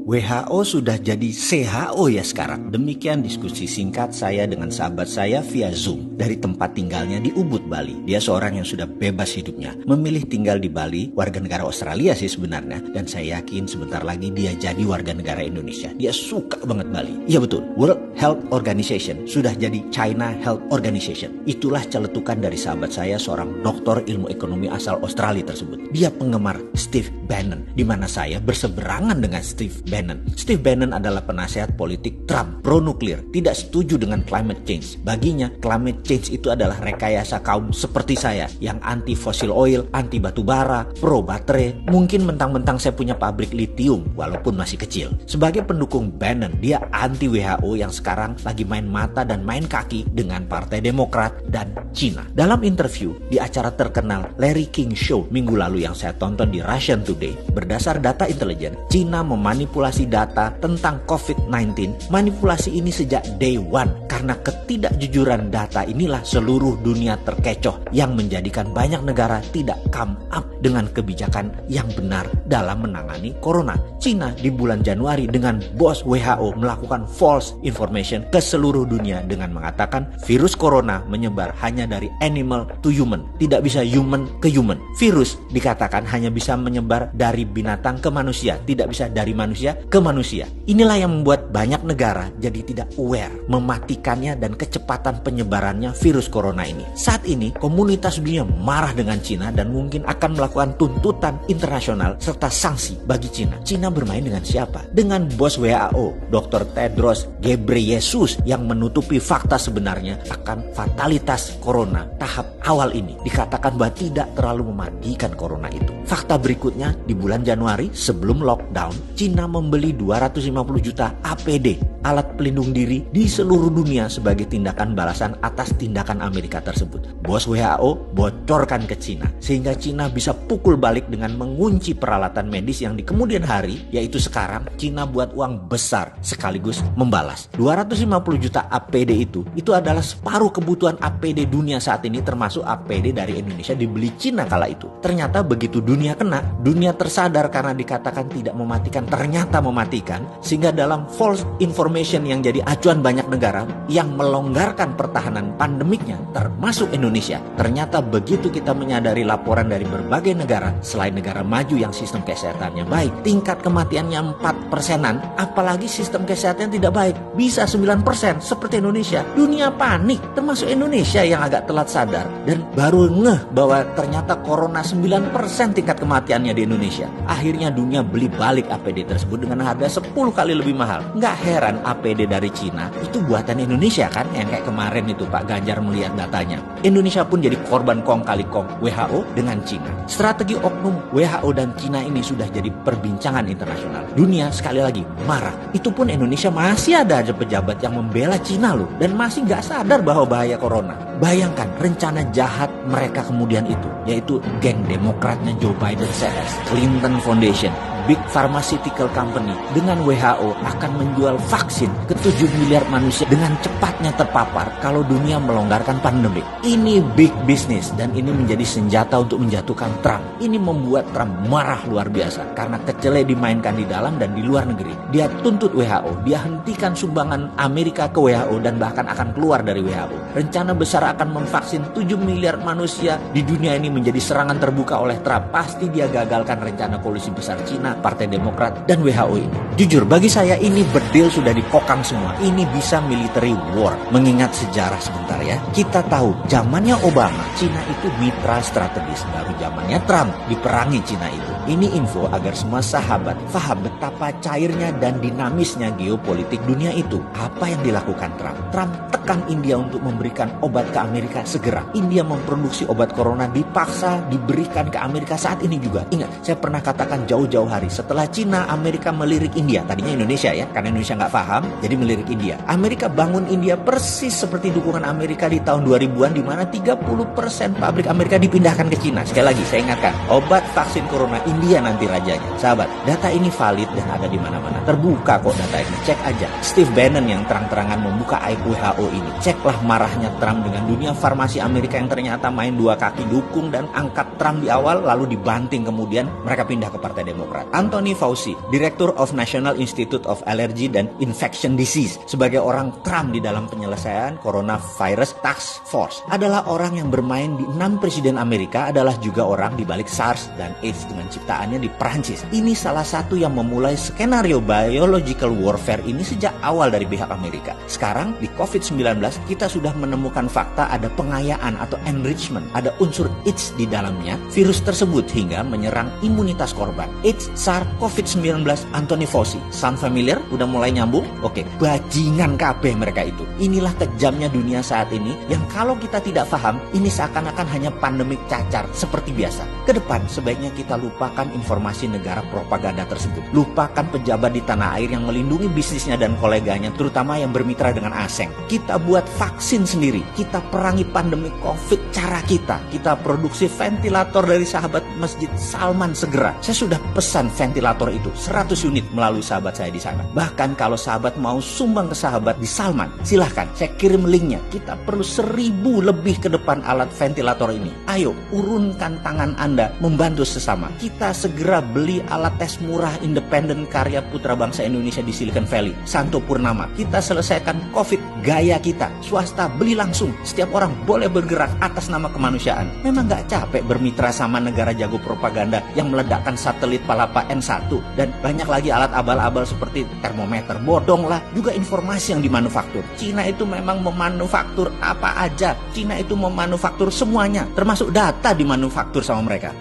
WHO sudah jadi WHO ya sekarang. Demikian diskusi singkat saya dengan sahabat saya via Zoom dari tempat tinggalnya di Ubud, Bali. Dia seorang yang sudah bebas hidupnya, memilih tinggal di Bali, warga negara Australia sih sebenarnya. Dan saya yakin sebentar lagi dia jadi warga negara Indonesia. Dia suka banget Bali. Iya betul, World Health Organization sudah jadi China Health Organization. Itulah celetukan dari sahabat saya, seorang doktor ilmu ekonomi asal Australia tersebut. Dia penggemar Steve Bannon, di mana saya berseberangan dengan Steve Bannon. Steve Bannon adalah penasihat politik Trump, pro nuklir, tidak setuju dengan climate change. Baginya, climate change itu adalah rekayasa kaum seperti saya yang anti fossil oil, anti batu bara, pro baterai. Mungkin mentang-mentang saya punya pabrik lithium walaupun masih kecil. Sebagai pendukung Bannon, dia anti WHO yang sekarang lagi main mata dan main kaki dengan Partai Demokrat dan Cina. Dalam interview di acara terkenal Larry King Show minggu lalu yang saya tonton di Russian Today, berdasar data intelijen, Cina memanipulasi data tentang COVID-19. Manipulasi ini sejak day one, karena ketidakjujuran data inilah seluruh dunia terkecoh yang menjadikan banyak negara tidak come up dengan kebijakan yang benar dalam menangani corona. Cina di bulan Januari dengan bos WHO melakukan false information ke seluruh dunia dengan mengatakan virus corona menyebar hanya dari animal to human, tidak bisa human ke human. Virus dikatakan hanya bisa menyebar dari binatang ke manusia, tidak bisa dari manusia ke manusia. Inilah yang membuat banyak negara jadi tidak aware mematikannya dan kecepatan penyebarannya virus corona ini. Saat ini komunitas dunia marah dengan Cina dan mungkin akan melakukan tuntutan internasional serta sanksi bagi Cina. Cina bermain dengan siapa? Dengan bos WHO, Dr. Tedros Ghebreyesus, yang menutupi fakta sebenarnya akan fatalitas corona tahap awal ini. Dikatakan bahwa tidak terlalu mematikan corona itu. Fakta berikutnya, di bulan Januari sebelum lockdown, Cina membeli 250 juta APD, alat pelindung diri, di seluruh dunia sebagai tindakan balasan atas tindakan Amerika tersebut. Bos WHO bocorkan ke Cina, sehingga Cina bisa pukul balik dengan mengunci peralatan medis yang di kemudian hari, yaitu sekarang, Cina buat uang besar sekaligus membalas. 250 juta APD itu adalah separuh kebutuhan APD dunia saat ini, termasuk APD dari Indonesia dibeli Cina kala itu. Ternyata begitu dunia kena, dunia tersadar karena dikatakan tidak mematikan, ternyata mematikan, sehingga dalam false information yang jadi acuan banyak negara yang melonggarkan pertahanan pandemiknya, termasuk Indonesia. Ternyata begitu kita menyadari laporan dari berbagai negara, selain negara maju yang sistem kesehatannya baik, tingkat kematiannya 4%-an, apalagi sistem kesehatan tidak baik, bisa 9% seperti Indonesia. Dunia panik, termasuk Indonesia yang agak telat sadar dan baru ngeh bahwa ternyata corona 9% tingkat kematiannya di Indonesia. Akhirnya dunia beli balik APD tersebut dengan harga 10 kali lebih mahal. Nggak heran APD dari Cina itu buatan Indonesia kan, yang kayak kemarin itu Pak Ganjar melihat datanya. Indonesia pun jadi korban kong kali kong WHO dengan Cina. Strategi oknum WHO dan Cina ini sudah jadi perbincangan internasional. Dunia sekali lagi marah. Itu pun Indonesia masih ada aja pejabat yang membela Cina loh, dan masih nggak sadar bahwa bahaya corona. Bayangkan rencana jahat mereka kemudian itu, yaitu geng Demokratnya Joe Biden CS, Clinton Foundation, Big Pharmaceutical Company dengan WHO akan menjual vaksin ke 7 miliar manusia dengan cepatnya terpapar kalau dunia melonggarkan pandemi. Ini big business dan ini menjadi senjata untuk menjatuhkan Trump. Ini membuat Trump marah luar biasa karena kecele dimainkan di dalam dan di luar negeri. Dia tuntut WHO, dia hentikan sumbangan Amerika ke WHO dan bahkan akan keluar dari WHO. Rencana besar akan memvaksin 7 miliar manusia di dunia ini menjadi serangan terbuka oleh Trump. Pasti dia gagalkan rencana koalisi besar Cina, Partai Demokrat, dan WHO ini. Jujur, bagi saya ini bedil sudah dikokang semua. Ini bisa military war. Mengingat sejarah sebentar ya. Kita tahu, zamannya Obama, Cina itu mitra strategis. Baru zamannya Trump, diperangi Cina itu. Ini info agar semua sahabat paham betapa cairnya dan dinamisnya geopolitik dunia itu. Apa yang dilakukan Trump? Trump tekan India untuk memberikan obat ke Amerika segera. India memproduksi obat corona dipaksa diberikan ke Amerika saat ini juga. Ingat, saya pernah katakan jauh-jauh hari setelah Cina, Amerika melirik India. Tadinya Indonesia ya, karena Indonesia nggak paham, jadi melirik India. Amerika bangun India persis seperti dukungan Amerika di tahun 2000-an, di mana 30% pabrik Amerika dipindahkan ke Cina. Sekali lagi, saya ingatkan, obat vaksin corona India nanti rajanya. Sahabat, data ini valid dan ada di mana-mana. Terbuka kok data ini, cek aja. Steve Bannon yang terang-terangan membuka aib WHO ini. Ceklah marahnya Trump dengan dunia farmasi Amerika yang ternyata main dua kaki dukung dan angkat Trump di awal lalu dibanting kemudian mereka pindah ke Partai Demokrat. Anthony Fauci, Director of National Institute of Allergy and Infection Disease, sebagai orang Trump di dalam penyelesaian Coronavirus Task Force, adalah orang yang bermain di 6 presiden Amerika, adalah juga orang di balik SARS dan AIDS dengan ciptaannya di Perancis. Ini salah satu yang memulai skenario biological warfare ini sejak awal dari pihak Amerika. Sekarang di COVID-19 kita sudah menemukan fakta ada pengayaan atau enrichment, ada unsur AIDS di dalamnya, virus tersebut hingga menyerang imunitas korban. AIDS, SARS, COVID-19, Anthony Fauci. Sound familiar? Udah mulai nyambung? Oke, bajingan kabeh mereka itu. Inilah kejamnya dunia saat ini yang kalau kita tidak paham, ini seakan-akan hanya pandemik cacar seperti biasa. Kedepan sebaiknya kita lupakan informasi negara propaganda tersebut. Lupakan pejabat di tanah air yang melindungi bisnisnya dan koleganya, terutama yang bermitra dengan asing. Kita buat vaksin sendiri. Kita perangi pandemi COVID cara kita. Kita produksi ventilator dari sahabat Masjid Salman segera. Saya sudah pesan ventilator itu 100 unit melalui sahabat saya di sana. Bahkan kalau sahabat mau sumbang ke sahabat di Salman, silahkan saya kirim linknya. Kita perlu 1000 lebih ke depan alat ventilator ini. Ayo urunkan tangan Anda membantu sesama. Kita segera beli alat tes murah independen karya putra bangsa Indonesia di Silicon Valley, Santo Purnama. Kita selesaikan COVID gaya kita. Swasta beli langsung. Setiap orang boleh bergerak atas nama kemanusiaan. Memang gak capek bermitra sama negara jago propaganda yang meledakkan satelit Palapa N1 dan banyak lagi alat abal-abal seperti termometer. Bodong lah, juga informasi yang dimanufaktur. Cina itu memang memanufaktur apa aja. Cina itu memanufaktur semuanya, termasuk data dimanufaktur sama mereka.